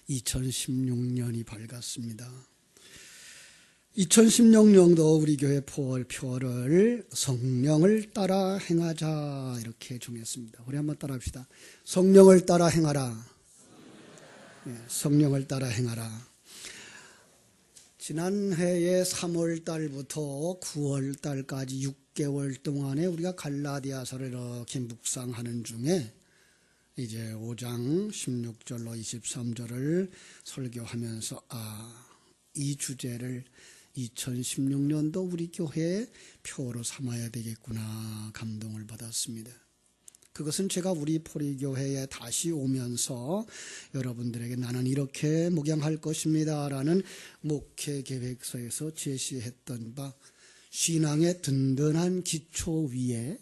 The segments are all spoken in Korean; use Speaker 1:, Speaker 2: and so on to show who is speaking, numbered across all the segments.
Speaker 1: 2016년이 밝았습니다. 2016년도 우리 교회 표어를 성령을 따라 행하자 이렇게 정했습니다. 우리 한번 따라 합시다. 성령을 따라 행하라. 네, 성령을 따라 행하라. 지난해의 3월 달부터 9월 달까지 6개월 동안에 우리가 갈라디아서를 이렇게 묵상하는 중에 이제 5장 16절로 23절을 설교하면서 이 주제를 2016년도 우리 교회의 표어로 삼아야 되겠구나 감동을 받았습니다. 그것은 제가 우리 포리교회에 다시 오면서 여러분들에게 나는 이렇게 목양할 것입니다 라는 목회 계획서에서 제시했던 바 신앙의 든든한 기초 위에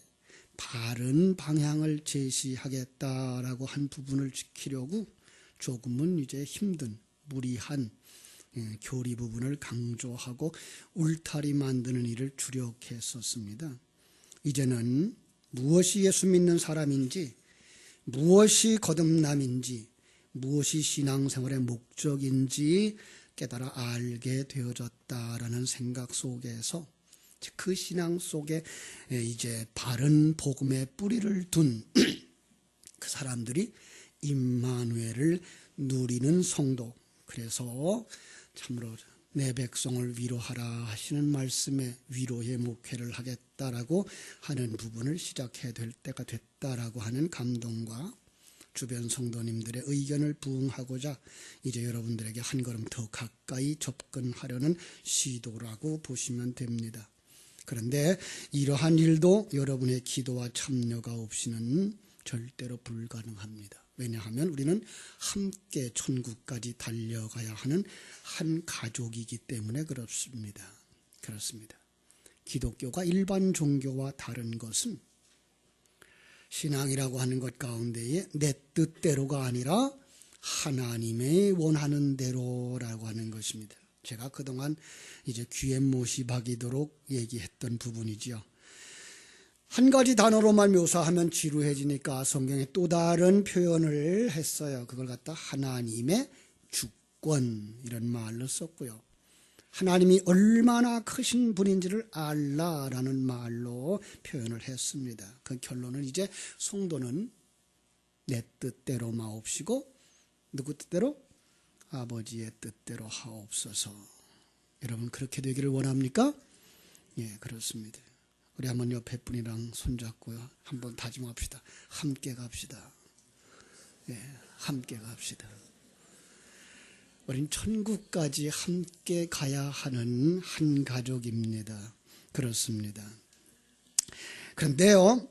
Speaker 1: 바른 방향을 제시하겠다라고 한 부분을 지키려고 조금은 이제 힘든 무리한 교리 부분을 강조하고 울타리 만드는 일을 주력했었습니다. 이제는 무엇이 예수 믿는 사람인지, 무엇이 거듭남인지, 무엇이 신앙생활의 목적인지 깨달아 알게 되어졌다라는 생각 속에서 그 신앙 속에 이제 바른 복음의 뿌리를 둔 그 사람들이 임마누엘을 누리는 성도, 그래서 참으로 내 백성을 위로하라 하시는 말씀에 위로의 목회를 하겠다라고 하는 부분을 시작해야 될 때가 됐다라고 하는 감동과 주변 성도님들의 의견을 부응하고자 이제 여러분들에게 한 걸음 더 가까이 접근하려는 시도라고 보시면 됩니다. 그런데 이러한 일도 여러분의 기도와 참여가 없이는 절대로 불가능합니다. 왜냐하면 우리는 함께 천국까지 달려가야 하는 한 가족이기 때문에 그렇습니다. 기독교가 일반 종교와 다른 것은 신앙이라고 하는 것 가운데에 내 뜻대로가 아니라 하나님의 원하는 대로라고 하는 것입니다. 제가 그동안 이제 귀에 못이 박이도록 얘기했던 부분이지요. 한 가지 단어로만 묘사하면 지루해지니까 성경에 또 다른 표현을 했어요. 그걸 갖다 하나님의 주권 이런 말로 썼고요. 하나님이 얼마나 크신 분인지를 알라라는 말로 표현을 했습니다. 그 결론은 이제 성도는 내 뜻대로 마옵시고 누구 뜻대로? 아버지의 뜻대로 하옵소서. 여러분 그렇게 되기를 원합니까? 예, 그렇습니다. 우리 한번 옆에 분이랑 손잡고요. 한번 다짐합시다. 함께 갑시다. 예, 함께 갑시다. 우린 천국까지 함께 가야 하는 한 가족입니다. 그렇습니다. 그런데요,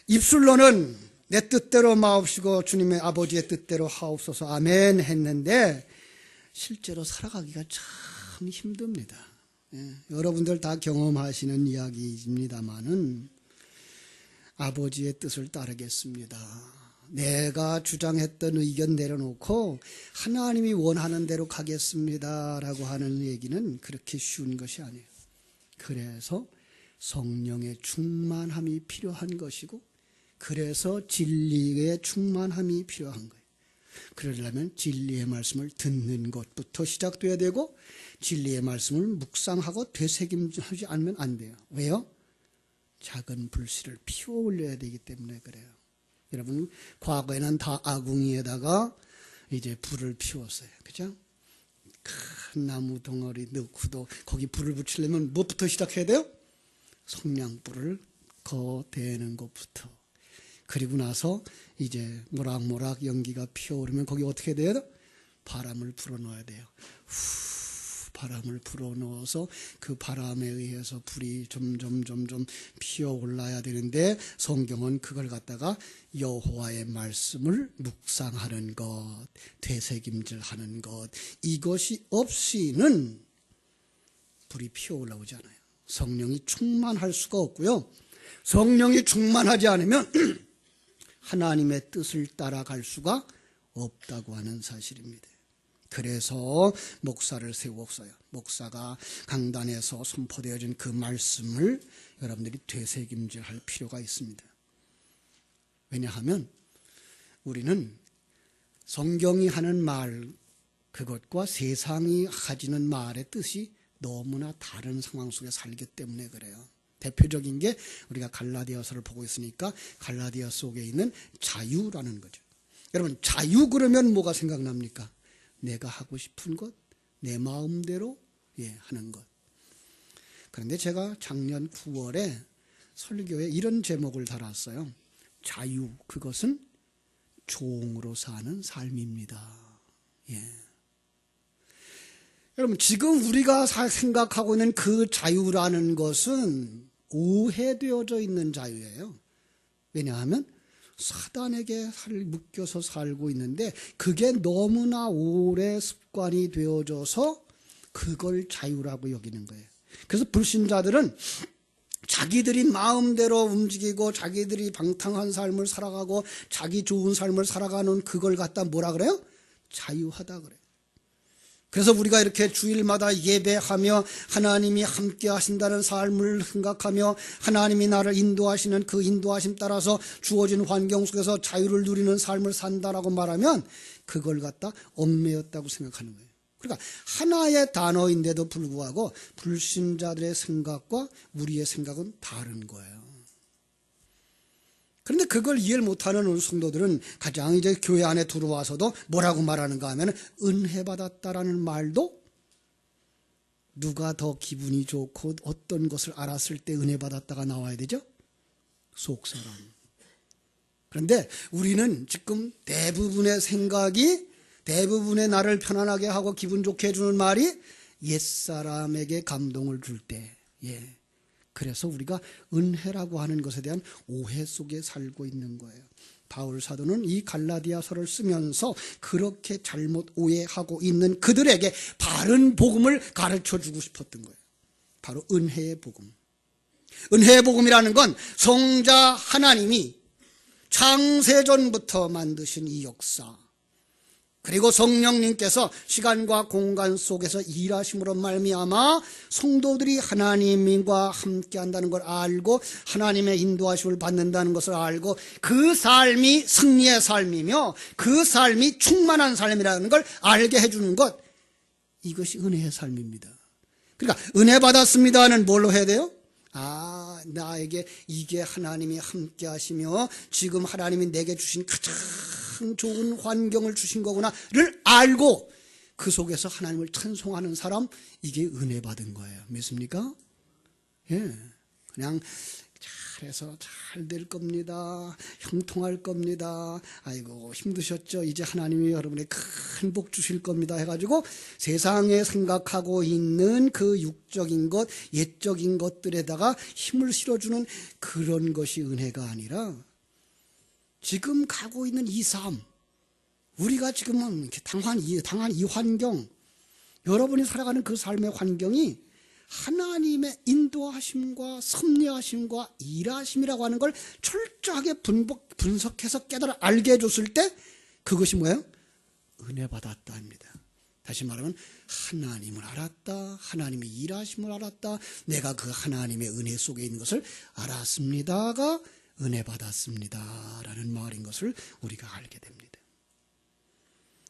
Speaker 1: 입술로는 내 뜻대로 마옵시고 주님의 아버지의 뜻대로 하옵소서 아멘 했는데 실제로 살아가기가 참 힘듭니다. 예, 여러분들 다 경험하시는 이야기입니다마는 아버지의 뜻을 따르겠습니다. 내가 주장했던 의견 내려놓고 하나님이 원하는 대로 가겠습니다 라고 하는 얘기는 그렇게 쉬운 것이 아니에요. 그래서 성령의 충만함이 필요한 것이고 그래서 진리의 충만함이 필요한 거예요. 그러려면 진리의 말씀을 듣는 것부터 시작돼야 되고 진리의 말씀을 묵상하고 되새김하지 않으면 안 돼요. 왜요? 작은 불씨를 피워 올려야 되기 때문에 그래요. 여러분 과거에는 다 아궁이에다가 이제 불을 피웠어요. 그죠? 큰 나무 덩어리 넣고도 거기 불을 붙이려면 무엇부터 시작해야 돼요? 성냥불을 거대는 것부터. 그리고 나서 이제 모락모락 연기가 피어오르면 거기 어떻게 돼요? 바람을 불어넣어야 돼요. 바람을 불어넣어서 그 바람에 의해서 불이 점점 피어올라야 되는데 성경은 그걸 갖다가 여호와의 말씀을 묵상하는 것, 되새김질하는 것 이것이 없이는 불이 피어올라오지 않아요. 성령이 충만할 수가 없고요. 성령이 충만하지 않으면 하나님의 뜻을 따라갈 수가 없다고 하는 사실입니다. 그래서 목사를 세웠어요. 목사가 강단에서 선포되어진 그 말씀을 여러분들이 되새김질할 필요가 있습니다. 왜냐하면 우리는 성경이 하는 말 그것과 세상이 가지는 말의 뜻이 너무나 다른 상황 속에 살기 때문에 그래요. 대표적인 게 우리가 갈라디아서를 보고 있으니까 갈라디아 속에 있는 자유라는 거죠. 여러분, 자유 그러면 뭐가 생각납니까? 내가 하고 싶은 것, 내 마음대로 하는 것. 그런데 제가 작년 9월에 설교에 이런 제목을 달았어요. 자유, 그것은 종으로 사는 삶입니다. 여러분, 지금 우리가 생각하고 있는 그 자유라는 것은 오해되어져 있는 자유예요. 왜냐하면 사단에게 묶여서 살고 있는데 그게 너무나 오래 습관이 되어져서 그걸 자유라고 여기는 거예요. 그래서 불신자들은 자기들이 마음대로 움직이고 자기들이 방탕한 삶을 살아가고 자기 좋은 삶을 살아가는 그걸 갖다 뭐라 그래요? 자유하다 그래요. 그래서 우리가 이렇게 주일마다 예배하며 하나님이 함께 하신다는 삶을 생각하며 하나님이 나를 인도하시는 그 인도하심 따라서 주어진 환경 속에서 자유를 누리는 삶을 산다라고 말하면 그걸 갖다 얽매였다고 생각하는 거예요. 그러니까 하나의 단어인데도 불구하고 불신자들의 생각과 우리의 생각은 다른 거예요. 그런데 그걸 이해를 못하는 우리 성도들은 가장 이제 교회 안에 들어와서도 뭐라고 말하는가 하면 은혜 받았다라는 말도 누가 더 기분이 좋고 어떤 것을 알았을 때 은혜 받았다가 나와야 되죠? 속사람. 그런데 우리는 지금 대부분의 생각이 대부분의 나를 편안하게 하고 기분 좋게 해주는 말이 옛사람에게 감동을 줄 때 그래서 우리가 은혜라고 하는 것에 대한 오해 속에 살고 있는 거예요. 바울 사도는 이 갈라디아서를 쓰면서 그렇게 잘못 오해하고 있는 그들에게 바른 복음을 가르쳐주고 싶었던 거예요. 바로 은혜의 복음. 은혜의 복음이라는 건 성자 하나님이 창세전부터 만드신 이 역사, 그리고 성령님께서 시간과 공간 속에서 일하심으로 말미암아 성도들이 하나님과 함께한다는 걸 알고 하나님의 인도하심을 받는다는 것을 알고 그 삶이 승리의 삶이며 그 삶이 충만한 삶이라는 걸 알게 해주는 것, 이것이 은혜의 삶입니다. 그러니까 은혜 받았습니다는 뭘로 해야 돼요? 나에게 이게 하나님이 함께 하시며 지금 하나님이 내게 주신 가장 좋은 환경을 주신 거구나를 알고 그 속에서 하나님을 찬송하는 사람, 이게 은혜 받은 거예요. 믿습니까? 그냥 잘해서 잘 될 겁니다. 형통할 겁니다. 아이고 힘드셨죠? 이제 하나님이 여러분의 큰 복 주실 겁니다 해가지고 세상에 생각하고 있는 그 육적인 것, 옛적인 것들에다가 힘을 실어주는 그런 것이 은혜가 아니라 지금 가고 있는 이 삶, 우리가 지금은 당한 이 환경, 여러분이 살아가는 그 삶의 환경이 하나님의 인도하심과 섭리하심과 일하심이라고 하는 걸 철저하게 분석해서 깨달아 알게 해줬을 때 그것이 뭐예요? 은혜 받았다입니다. 다시 말하면 하나님을 알았다, 하나님의 일하심을 알았다, 내가 그 하나님의 은혜 속에 있는 것을 알았습니다가 은혜 받았습니다 라는 말인 것을 우리가 알게 됩니다.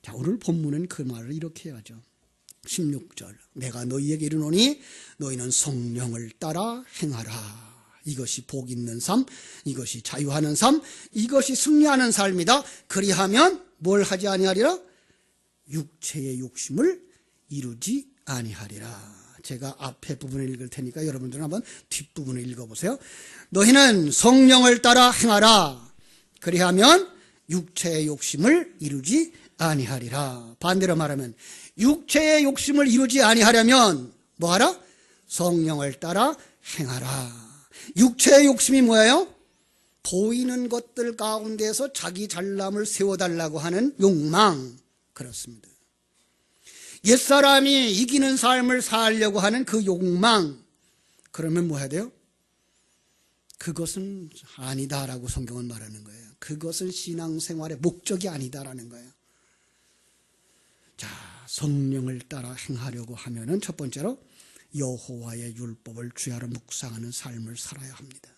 Speaker 1: 자, 오늘 본문은 그 말을 이렇게 해야죠. 16절, 내가 너희에게 이르노니 너희는 성령을 따라 행하라. 이것이 복 있는 삶, 이것이 자유하는 삶, 이것이 승리하는 삶이다. 그리하면 뭘 하지 아니하리라? 육체의 욕심을 이루지 아니하리라. 제가 앞에 부분을 읽을 테니까 여러분들은 한번 뒷부분을 읽어보세요. 너희는 성령을 따라 행하라. 그리하면 육체의 욕심을 이루지 아니하리라. 반대로 말하면 육체의 욕심을 이루지 아니하려면 뭐하라? 성령을 따라 행하라. 육체의 욕심이 뭐예요? 보이는 것들 가운데서 자기 잘남을 세워달라고 하는 욕망. 그렇습니다. 옛사람이 이기는 삶을 살려고 하는 그 욕망. 그러면 뭐 해야 돼요? 그것은 아니다라고 성경은 말하는 거예요. 그것은 신앙생활의 목적이 아니다라는 거예요. 자, 성령을 따라 행하려고 하면은 첫 번째로 여호와의 율법을 주야로 묵상하는 삶을 살아야 합니다.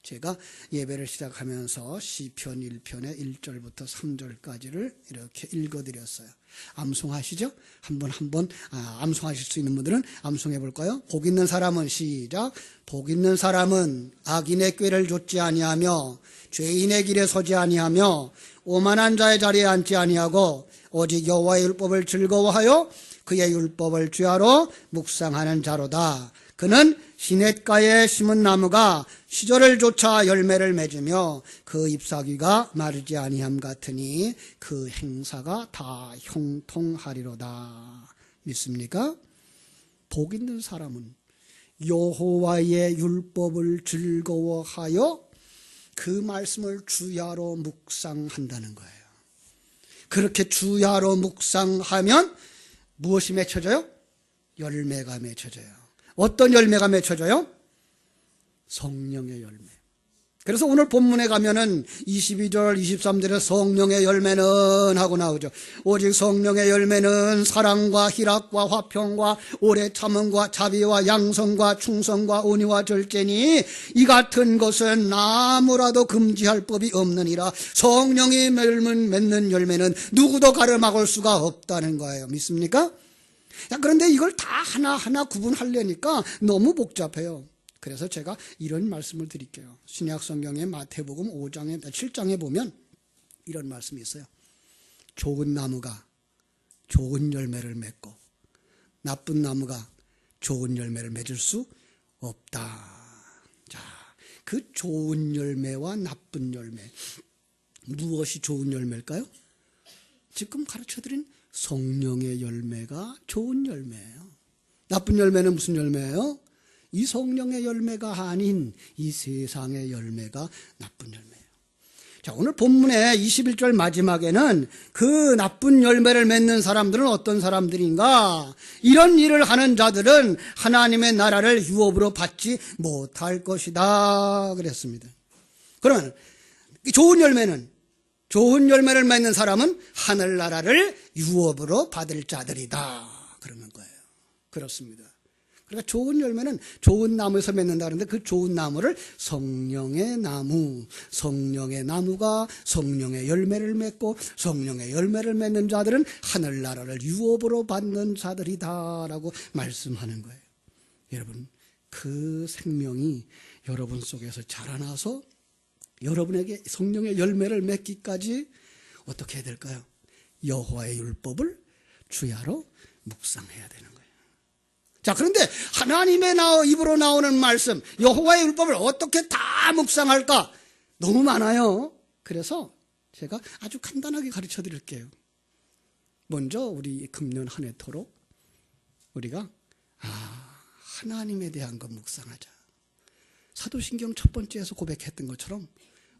Speaker 1: 제가 예배를 시작하면서 시편 1편의 1절부터 3절까지를 이렇게 읽어드렸어요. 암송하시죠? 한번 암송하실 수 있는 분들은 암송해 볼까요? 복 있는 사람은 시작. 복 있는 사람은 악인의 꾀를 좇지 아니하며 죄인의 길에 서지 아니하며 오만한 자의 자리에 앉지 아니하고 오직 여호와의 율법을 즐거워하여 그의 율법을 주야로 묵상하는 자로다. 그는 시냇가에 심은 나무가 시절을 쫓아 열매를 맺으며 그 잎사귀가 마르지 아니함 같으니 그 행사가 다 형통하리로다. 믿습니까? 복 있는 사람은 여호와의 율법을 즐거워하여 그 말씀을 주야로 묵상한다는 거예요. 그렇게 주야로 묵상하면 무엇이 맺혀져요? 열매가 맺혀져요. 어떤 열매가 맺혀져요? 성령의 열매. 그래서 오늘 본문에 가면은 22절, 23절에 성령의 열매는 하고 나오죠. 오직 성령의 열매는 사랑과 희락과 화평과 오래 참음과 자비와 양성과 충성과 온유와 절제니 이 같은 것은 아무라도 금지할 법이 없느니라. 성령이 맺는 열매는 누구도 가려막을 수가 없다는 거예요. 믿습니까? 그런데 이걸 다 하나하나 구분하려니까 너무 복잡해요. 그래서 제가 이런 말씀을 드릴게요. 신약 성경의 마태복음 7장에 보면 이런 말씀이 있어요. 좋은 나무가 좋은 열매를 맺고 나쁜 나무가 좋은 열매를 맺을 수 없다. 자, 그 좋은 열매와 나쁜 열매, 무엇이 좋은 열매일까요? 지금 가르쳐드린 성령의 열매가 좋은 열매예요. 나쁜 열매는 무슨 열매예요? 이 성령의 열매가 아닌 이 세상의 열매가 나쁜 열매예요. 자, 오늘 본문의 21절 마지막에는 그 나쁜 열매를 맺는 사람들은 어떤 사람들인가? 이런 일을 하는 자들은 하나님의 나라를 유업으로 받지 못할 것이다 그랬습니다. 그러면 좋은 열매를 맺는 사람은 하늘나라를 유업으로 받을 자들이다 그러는 거예요. 그렇습니다. 그러니까 좋은 열매는 좋은 나무에서 맺는다 그러는데 그 좋은 나무를 성령의 나무가 성령의 열매를 맺고 성령의 열매를 맺는 자들은 하늘나라를 유업으로 받는 자들이다라고 말씀하는 거예요. 여러분, 그 생명이 여러분 속에서 자라나서 여러분에게 성령의 열매를 맺기까지 어떻게 해야 될까요? 여호와의 율법을 주야로 묵상해야 되는 거예요. 자, 그런데 하나님의 입으로 나오는 말씀, 여호와의 율법을 어떻게 다 묵상할까? 너무 많아요. 그래서 제가 아주 간단하게 가르쳐 드릴게요. 먼저 우리 금년 한 해토록 우리가 하나님에 대한 것 묵상하자. 사도신경 첫 번째에서 고백했던 것처럼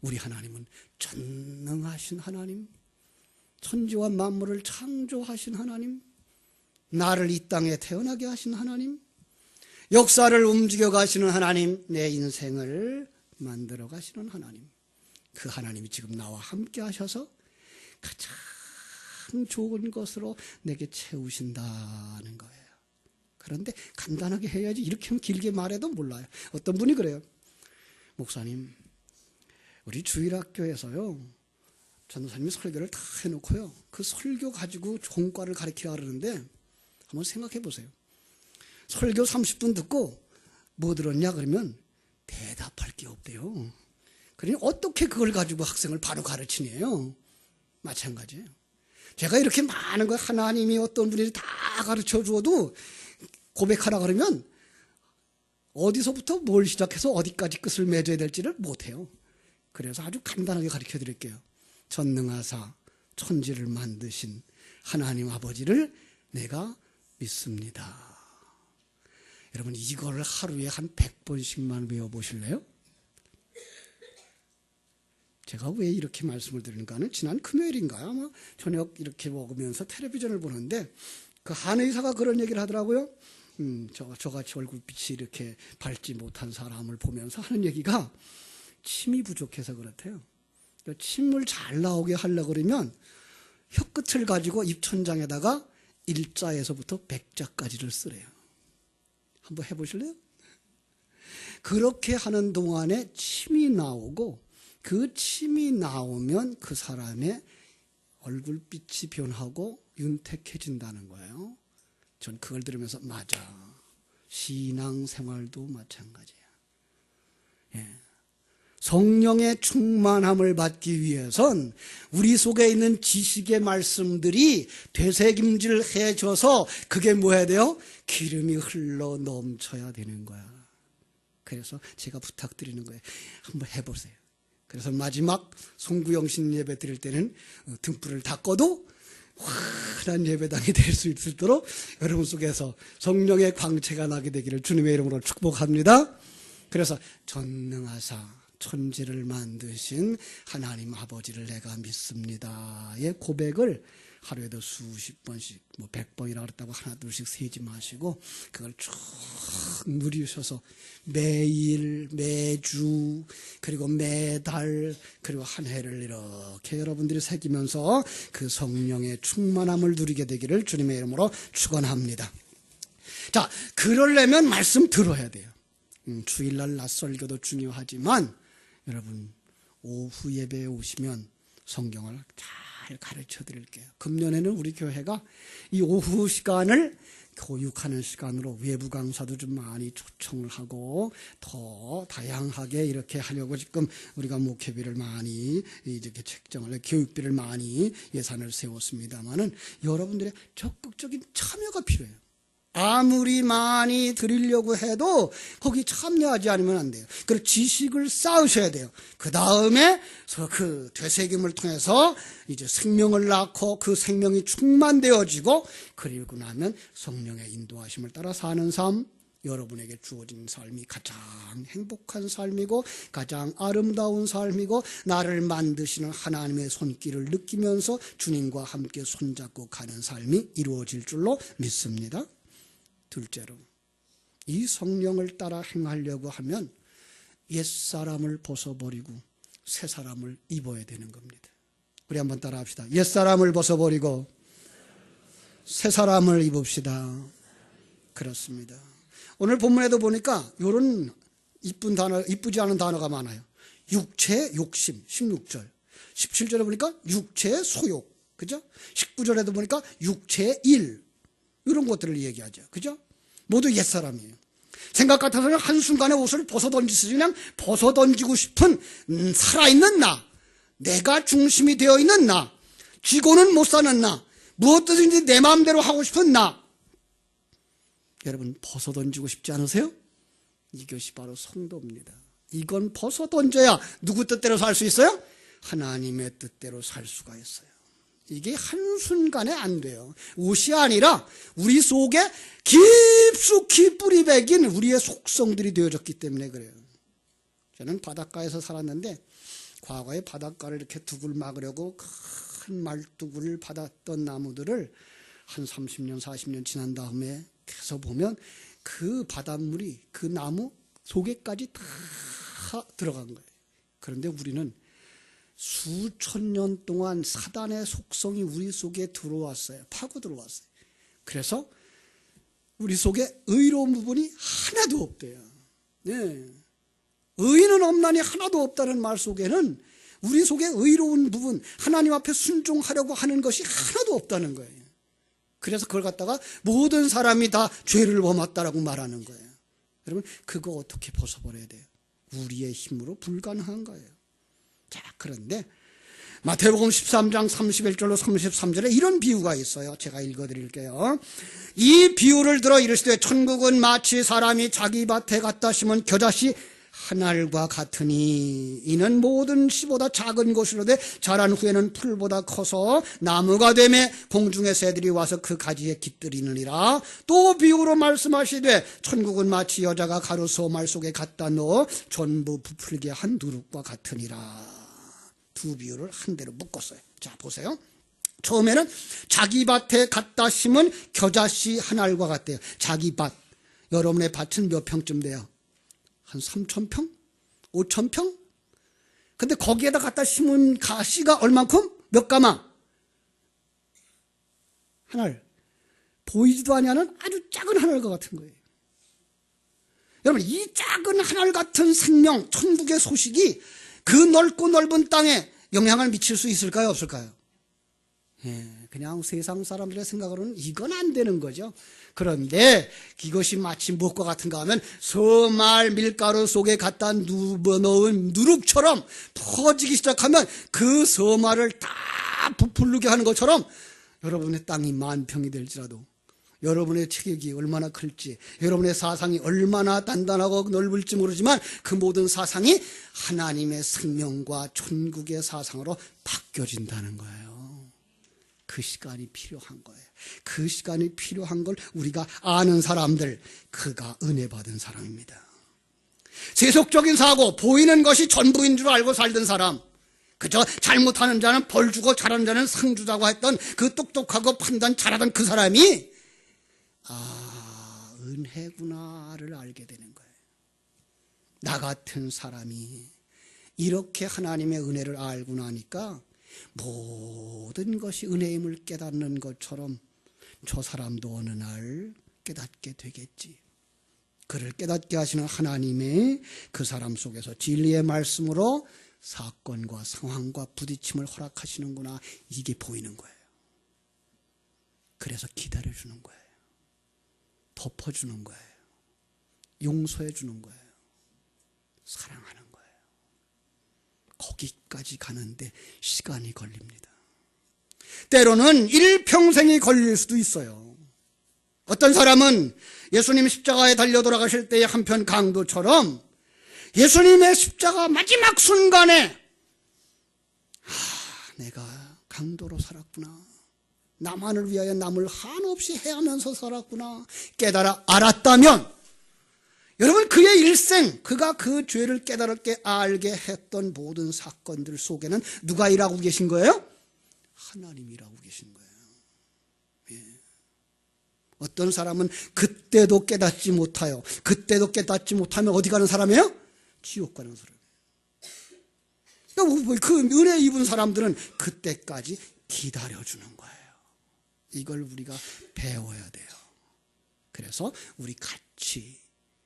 Speaker 1: 우리 하나님은 전능하신 하나님, 천지와 만물을 창조하신 하나님, 나를 이 땅에 태어나게 하신 하나님, 역사를 움직여 가시는 하나님, 내 인생을 만들어 가시는 하나님, 그 하나님이 지금 나와 함께 하셔서 가장 좋은 것으로 내게 채우신다는 거예요. 그런데 간단하게 해야지 이렇게 길게 말해도 몰라요. 어떤 분이 그래요. 목사님, 우리 주일학교에서요, 전도사님이 설교를 다 해놓고요, 그 설교 가지고 종과를 가르치라 그러는데 한번 생각해 보세요. 설교 30분 듣고 뭐 들었냐 그러면 대답할 게 없대요. 그러니 어떻게 그걸 가지고 학생을 바로 가르치네요. 마찬가지예요. 제가 이렇게 많은 걸 하나님이 어떤 분이 다 가르쳐 주어도 고백하라 그러면 어디서부터 뭘 시작해서 어디까지 끝을 맺어야 될지를 못해요. 그래서 아주 간단하게 가르쳐 드릴게요. 전능하사 천지를 만드신 하나님 아버지를 내가 믿습니다. 여러분, 이걸 하루에 한 100번씩만 외워보실래요? 제가 왜 이렇게 말씀을 드리는가는 지난 금요일인가요? 아마 저녁 이렇게 먹으면서 텔레비전을 보는데 그 한 의사가 그런 얘기를 하더라고요. 저같이 얼굴빛이 이렇게 밝지 못한 사람을 보면서 하는 얘기가 침이 부족해서 그렇대요. 침을 잘 나오게 하려고 그러면 혀끝을 가지고 입천장에다가 1자에서부터 100자까지를 쓰래요. 한번 해보실래요? 그렇게 하는 동안에 침이 나오고 그 침이 나오면 그 사람의 얼굴빛이 변하고 윤택해진다는 거예요. 전 그걸 들으면서 맞아. 신앙생활도 마찬가지야. 예. 성령의 충만함을 받기 위해선 우리 속에 있는 지식의 말씀들이 되새김질 해줘서 그게 뭐 해야 돼요? 기름이 흘러 넘쳐야 되는 거야. 그래서 제가 부탁드리는 거예요. 한번 해보세요. 그래서 마지막 송구영신 예배 드릴 때는 등불을 다 꺼도 환한 예배당이 될 수 있도록 여러분 속에서 성령의 광채가 나게 되기를 주님의 이름으로 축복합니다. 그래서 전능하사 천지를 만드신 하나님 아버지를 내가 믿습니다의 고백을 하루에도 수십 번씩 100번이라 그랬다고 하나 둘씩 세지 마시고 그걸 쭉 누리셔서 매일 매주 그리고 매달 그리고 한 해를 이렇게 여러분들이 새기면서 그 성령의 충만함을 누리게 되기를 주님의 이름으로 축원합니다. 자, 그러려면 말씀 들어야 돼요. 주일날 낮설교도 중요하지만 여러분 오후 예배에 오시면 성경을 잘 가르쳐 드릴게요. 금년에는 우리 교회가 이 오후 시간을 교육하는 시간으로 외부 강사도 좀 많이 초청을 하고 더 다양하게 이렇게 하려고 지금 우리가 목회비를 많이 이렇게 책정을 교육비를 많이 예산을 세웠습니다만은 여러분들의 적극적인 참여가 필요해요. 아무리 많이 드리려고 해도 거기 참여하지 않으면 안 돼요. 그리고 지식을 쌓으셔야 돼요. 그 다음에 그 되새김을 통해서 이제 생명을 낳고 그 생명이 충만되어지고 그리고 나면 성령의 인도하심을 따라 사는 삶, 여러분에게 주어진 삶이 가장 행복한 삶이고 가장 아름다운 삶이고 나를 만드시는 하나님의 손길을 느끼면서 주님과 함께 손잡고 가는 삶이 이루어질 줄로 믿습니다. 둘째로 이 성령을 따라 행하려고 하면 옛사람을 벗어버리고 새사람을 입어야 되는 겁니다. 우리 한번 따라 합시다. 옛사람을 벗어버리고 새사람을 입읍시다. 그렇습니다. 오늘 본문에도 보니까 이런 이쁘지 않은 단어가 많아요. 육체의 욕심 16절 17절에 보니까 육체의 소욕, 그죠? 19절에도 보니까 육체의 일, 이런 것들을 얘기하죠. 그죠? 모두 옛사람이에요. 생각 같아서는 한순간에 옷을 벗어던지지 그냥 벗어던지고 싶은 살아있는 나, 내가 중심이 되어 있는 나, 쥐고는 못 사는 나, 무엇든지 내 마음대로 하고 싶은 나. 여러분 벗어던지고 싶지 않으세요? 이것이 바로 성도입니다. 이건 벗어던져야 누구 뜻대로 살 수 있어요? 하나님의 뜻대로 살 수가 있어요. 이게 한순간에 안 돼요. 옷이 아니라 우리 속에 깊숙이 뿌리 박인 우리의 속성들이 되어졌기 때문에 그래요. 저는 바닷가에서 살았는데 과거에 바닷가를 이렇게 둑을 막으려고 큰 말뚝을 받았던 나무들을 한 30년 40년 지난 다음에 계속 보면 그 바닷물이 그 나무 속에까지 다 들어간 거예요. 그런데 우리는 수천 년 동안 사단의 속성이 우리 속에 들어왔어요. 파고 들어왔어요. 그래서 우리 속에 의로운 부분이 하나도 없대요. 네. 의인은 없나니 하나도 없다는 말 속에는 우리 속에 의로운 부분, 하나님 앞에 순종하려고 하는 것이 하나도 없다는 거예요. 그래서 그걸 갖다가 모든 사람이 다 죄를 범했다라고 말하는 거예요. 여러분 그거 어떻게 벗어버려야 돼요? 우리의 힘으로 불가능한 거예요. 자, 그런데 마태복음 13장 31절로 33절에 이런 비유가 있어요. 제가 읽어드릴게요. 이 비유를 들어 이르시되 천국은 마치 사람이 자기 밭에 갖다 심은 겨자씨 한 알과 같으니 이는 모든 씨보다 작은 것이로되 자란 후에는 풀보다 커서 나무가 되매 공중의 새들이 와서 그 가지에 깃들이느니라. 또 비유로 말씀하시되 천국은 마치 여자가 가루 소말 속에 갖다 넣어 전부 부풀게 한 누룩과 같으니라. 두 비유를 한 대로 묶었어요. 자, 보세요. 처음에는 자기 밭에 갖다 심은 겨자씨 한 알과 같대요. 자기 밭. 여러분의 밭은 몇 평쯤 돼요? 한 3,000평? 5,000평? 근데 거기에다 갖다 심은 가시가 얼만큼? 몇 가마? 한 알. 보이지도 않는 아주 작은 한 알과 같은 거예요. 여러분, 이 작은 하늘 같은 생명, 천국의 소식이 그 넓고 넓은 땅에 영향을 미칠 수 있을까요, 없을까요? 그냥 세상 사람들의 생각으로는 이건 안 되는 거죠. 그런데 이것이 마치 무엇과 같은가 하면 서말 밀가루 속에 갖다 넣은 누룩처럼 퍼지기 시작하면 그 서말을 다 부풀게 하는 것처럼 여러분의 땅이 만평이 될지라도, 여러분의 체격이 얼마나 클지, 여러분의 사상이 얼마나 단단하고 넓을지 모르지만 그 모든 사상이 하나님의 생명과 천국의 사상으로 바뀌어진다는 거예요. 그 시간이 필요한 거예요. 그 시간이 필요한 걸 우리가 아는 사람들, 그가 은혜 받은 사람입니다. 세속적인 사고, 보이는 것이 전부인 줄 알고 살던 사람, 그저 잘못하는 자는 벌 주고 잘하는 자는 상 주자고 했던 그 똑똑하고 판단 잘하던 그 사람이 은혜구나를 알게 되는 거예요. 나 같은 사람이 이렇게 하나님의 은혜를 알고 나니까 모든 것이 은혜임을 깨닫는 것처럼 저 사람도 어느 날 깨닫게 되겠지. 그를 깨닫게 하시는 하나님의 그 사람 속에서 진리의 말씀으로 사건과 상황과 부딪힘을 허락하시는구나, 이게 보이는 거예요. 그래서 기다려주는 거예요. 덮어주는 거예요. 용서해주는 거예요. 사랑하는 거예요. 거기까지 가는데 시간이 걸립니다. 때로는 일평생이 걸릴 수도 있어요. 어떤 사람은 예수님 십자가에 달려 돌아가실 때의 한편 강도처럼 예수님의 십자가 마지막 순간에 내가 강도로 살았구나, 나만을 위하여 남을 한없이 해하면서 살았구나 깨달아 알았다면, 여러분, 그의 일생, 그가 그 죄를 깨달게 알게 했던 모든 사건들 속에는 누가 일하고 계신 거예요? 하나님이 일하고 계신 거예요. 어떤 사람은 그때도 깨닫지 못하면 어디 가는 사람이에요? 지옥 가는 사람이에요. 그 은혜 입은 사람들은 그때까지 기다려주는 거예요. 이걸 우리가 배워야 돼요. 그래서 우리 같이,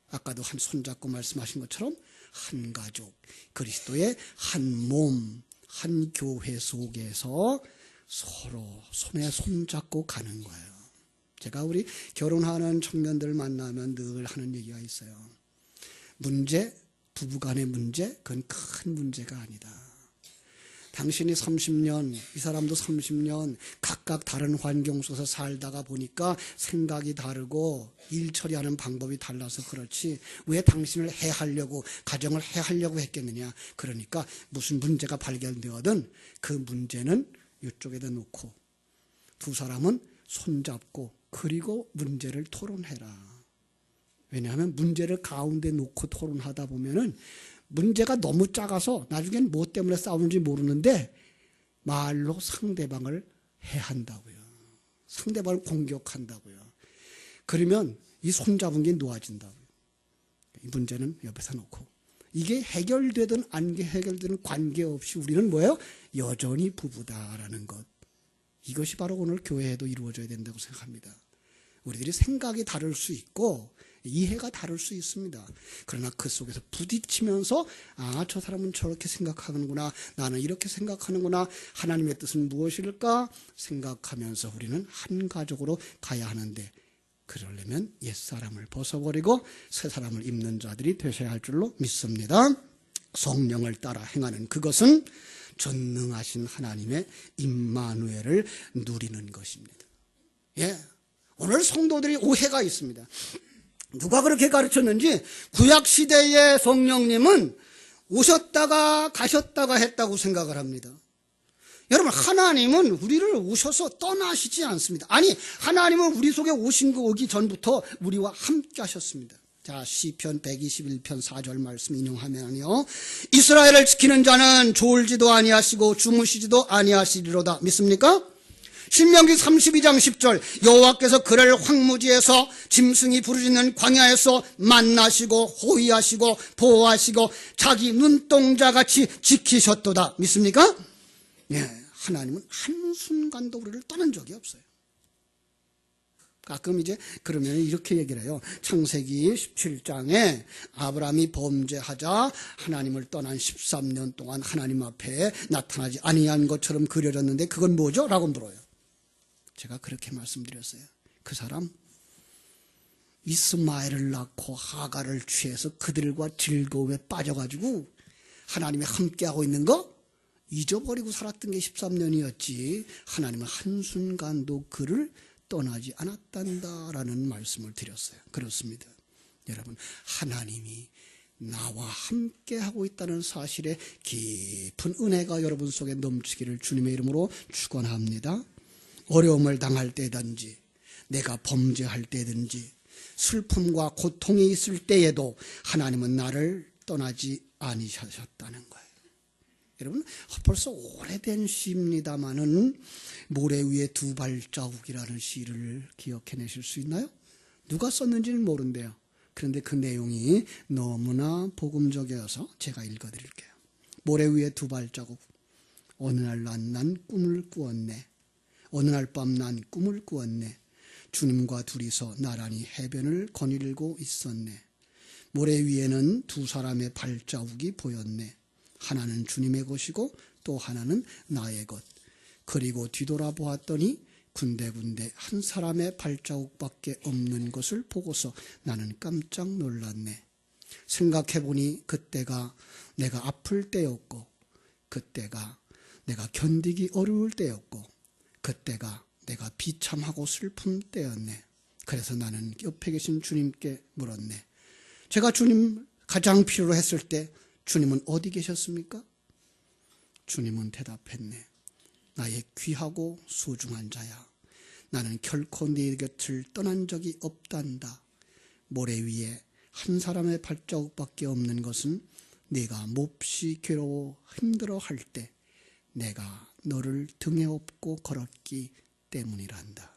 Speaker 1: 아까도 한 손잡고 말씀하신 것처럼 한 가족, 그리스도의 한 몸, 한 교회 속에서 서로 손에 손잡고 가는 거예요. 제가 우리 결혼하는 청년들 만나면 늘 하는 얘기가 있어요. 부부간의 문제, 그건 큰 문제가 아니다. 당신이 30년, 이 사람도 30년 각각 다른 환경 속에서 살다가 보니까 생각이 다르고 일 처리하는 방법이 달라서 그렇지 왜 당신을 해하려고, 가정을 해하려고 했겠느냐. 그러니까 무슨 문제가 발견되거든 그 문제는 이쪽에다 놓고 두 사람은 손잡고 그리고 문제를 토론해라. 왜냐하면 문제를 가운데 놓고 토론하다 보면은 문제가 너무 작아서 나중엔 뭐 때문에 싸우는지 모르는데 말로 상대방을 해한다고요. 상대방을 공격한다고요. 그러면 이 손잡은 게 놓아진다고요. 이 문제는 옆에서 놓고 이게 해결되든 안 해결되든 관계없이 우리는 뭐예요? 여전히 부부다라는 것. 이것이 바로 오늘 교회에도 이루어져야 된다고 생각합니다. 우리들이 생각이 다를 수 있고 이해가 다를 수 있습니다. 그러나 그 속에서 부딪히면서 저 사람은 저렇게 생각하는구나, 나는 이렇게 생각하는구나, 하나님의 뜻은 무엇일까 생각하면서 우리는 한 가족으로 가야 하는데, 그러려면 옛사람을 벗어버리고 새사람을 입는 자들이 되셔야 할 줄로 믿습니다. 성령을 따라 행하는 그것은 전능하신 하나님의 임마누엘을 누리는 것입니다. 오늘 성도들이 오해가 있습니다. 누가 그렇게 가르쳤는지 구약시대의 성령님은 오셨다가 가셨다가 했다고 생각을 합니다. 여러분, 하나님은 우리를 오셔서 떠나시지 않습니다. 아니, 하나님은 우리 속에 오기 전부터 우리와 함께 하셨습니다. 자, 시편 121편 4절 말씀 인용하면요, 이스라엘을 지키는 자는 졸지도 아니하시고 주무시지도 아니하시리로다. 믿습니까? 신명기 32장 10절, 여호와께서 그를 황무지에서 짐승이 부르짖는 광야에서 만나시고 호위하시고 보호하시고 자기 눈동자같이 지키셨도다. 믿습니까? 하나님은 한순간도 우리를 떠난 적이 없어요. 가끔 이제 그러면 이렇게 얘기를 해요. 창세기 17장에 아브라함이 범죄하자 하나님을 떠난 13년 동안 하나님 앞에 나타나지 아니한 것처럼 그려졌는데 그건 뭐죠? 라고 물어요. 제가 그렇게 말씀드렸어요. 그 사람 이스마엘을 낳고 하갈을 취해서 그들과 즐거움에 빠져가지고 하나님이 함께하고 있는 거 잊어버리고 살았던 게 13년이었지 하나님은 한순간도 그를 떠나지 않았단다라는 말씀을 드렸어요. 그렇습니다. 여러분, 하나님이 나와 함께하고 있다는 사실에 깊은 은혜가 여러분 속에 넘치기를 주님의 이름으로 축원합니다. 어려움을 당할 때든지 내가 범죄할 때든지 슬픔과 고통이 있을 때에도 하나님은 나를 떠나지 아니하셨다는 거예요. 여러분, 벌써 오래된 시입니다마는 모래 위에 두 발자국이라는 시를 기억해내실 수 있나요? 누가 썼는지는 모른대요. 그런데 그 내용이 너무나 복음적이어서 제가 읽어드릴게요. 모래 위에 두 발자국. 어느 날 난 꿈을 꾸었네. 어느 날 밤 난 꿈을 꾸었네. 주님과 둘이서 나란히 해변을 거닐고 있었네. 모래 위에는 두 사람의 발자국이 보였네. 하나는 주님의 것이고 또 하나는 나의 것. 그리고 뒤돌아보았더니 군데군데 한 사람의 발자국밖에 없는 것을 보고서 나는 깜짝 놀랐네. 생각해보니 그때가 내가 아플 때였고, 그때가 내가 견디기 어려울 때였고, 그때가 내가 비참하고 슬픈 때였네. 그래서 나는 옆에 계신 주님께 물었네. 제가 주님 가장 필요로 했을 때 주님은 어디 계셨습니까? 주님은 대답했네. 나의 귀하고 소중한 자야. 나는 결코 네 곁을 떠난 적이 없단다. 모래 위에 한 사람의 발자국밖에 없는 것은 네가 몹시 괴로워 힘들어할 때 내가 너를 등에 업고 걸었기 때문이란다.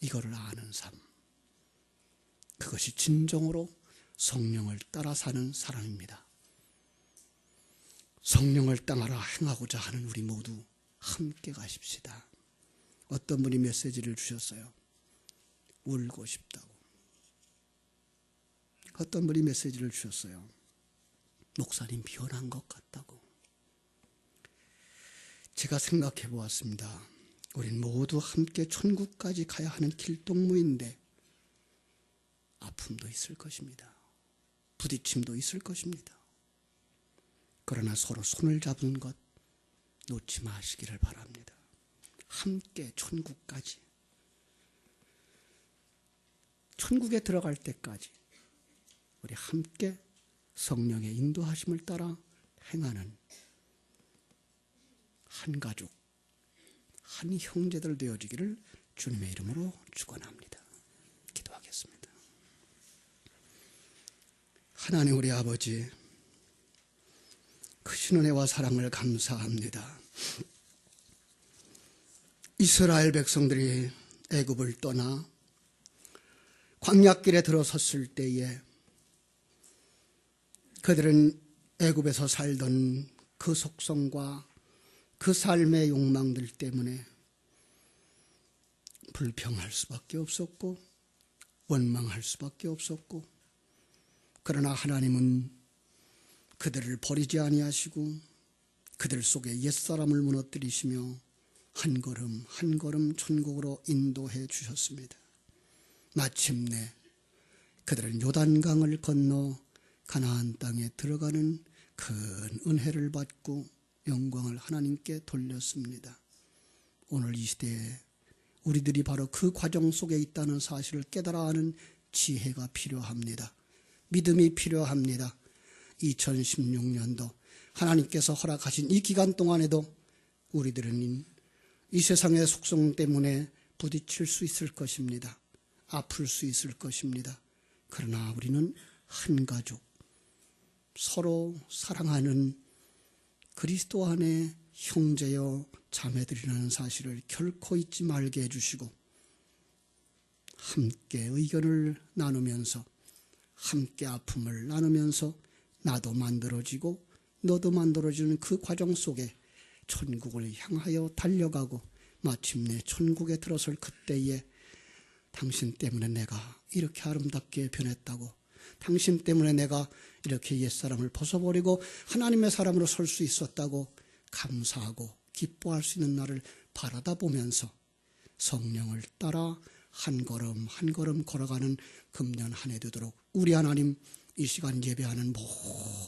Speaker 1: 이거를 아는 삶. 그것이 진정으로 성령을 따라 사는 사람입니다. 성령을 따라 행하고자 하는 우리 모두 함께 가십시다. 어떤 분이 메시지를 주셨어요. 울고 싶다고. 어떤 분이 메시지를 주셨어요. 목사님 변한 것 같다고. 제가 생각해 보았습니다. 우린 모두 함께 천국까지 가야 하는 길동무인데 아픔도 있을 것입니다. 부딪힘도 있을 것입니다. 그러나 서로 손을 잡은 것 놓지 마시기를 바랍니다. 함께 천국까지, 천국에 들어갈 때까지 우리 함께 성령의 인도하심을 따라 행하는 한 가족, 한 형제들 되어지기를 주님의 이름으로 축원합니다. 기도하겠습니다. 하나님 우리 아버지, 크신 은혜와 사랑을 감사합니다. 이스라엘 백성들이 애굽을 떠나 광야길에 들어섰을 때에 그들은 애굽에서 살던 그 속성과 그 삶의 욕망들 때문에 불평할 수밖에 없었고 원망할 수밖에 없었고, 그러나 하나님은 그들을 버리지 아니하시고 그들 속에 옛사람을 무너뜨리시며 한 걸음 한 걸음 천국으로 인도해 주셨습니다. 마침내 그들은 요단강을 건너 가나안 땅에 들어가는 큰 은혜를 받고 영광을 하나님께 돌렸습니다. 오늘 이 시대에 우리들이 바로 그 과정 속에 있다는 사실을 깨달아 하는 지혜가 필요합니다. 믿음이 필요합니다. 2016년도 하나님께서 허락하신 이 기간 동안에도 우리들은 이 세상의 속성 때문에 부딪힐 수 있을 것입니다. 아플 수 있을 것입니다. 그러나 우리는 한 가족, 서로 사랑하는 그리스도 안에 형제여 자매들이라는 사실을 결코 잊지 말게 해주시고 함께 의견을 나누면서 함께 아픔을 나누면서 나도 만들어지고 너도 만들어지는 그 과정 속에 천국을 향하여 달려가고 마침내 천국에 들어설 그때에 당신 때문에 내가 이렇게 아름답게 변했다고, 당신 때문에 내가 이렇게 옛사람을 벗어버리고 하나님의 사람으로 설 수 있었다고 감사하고 기뻐할 수 있는 날을 바라다 보면서 성령을 따라 한 걸음 한 걸음 걸어가는 금년 한 해 되도록 우리 하나님, 이 시간 예배하는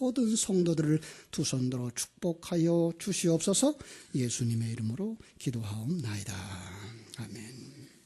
Speaker 1: 모든 성도들을 두 손 들어 축복하여 주시옵소서. 예수님의 이름으로 기도하옵나이다. 아멘.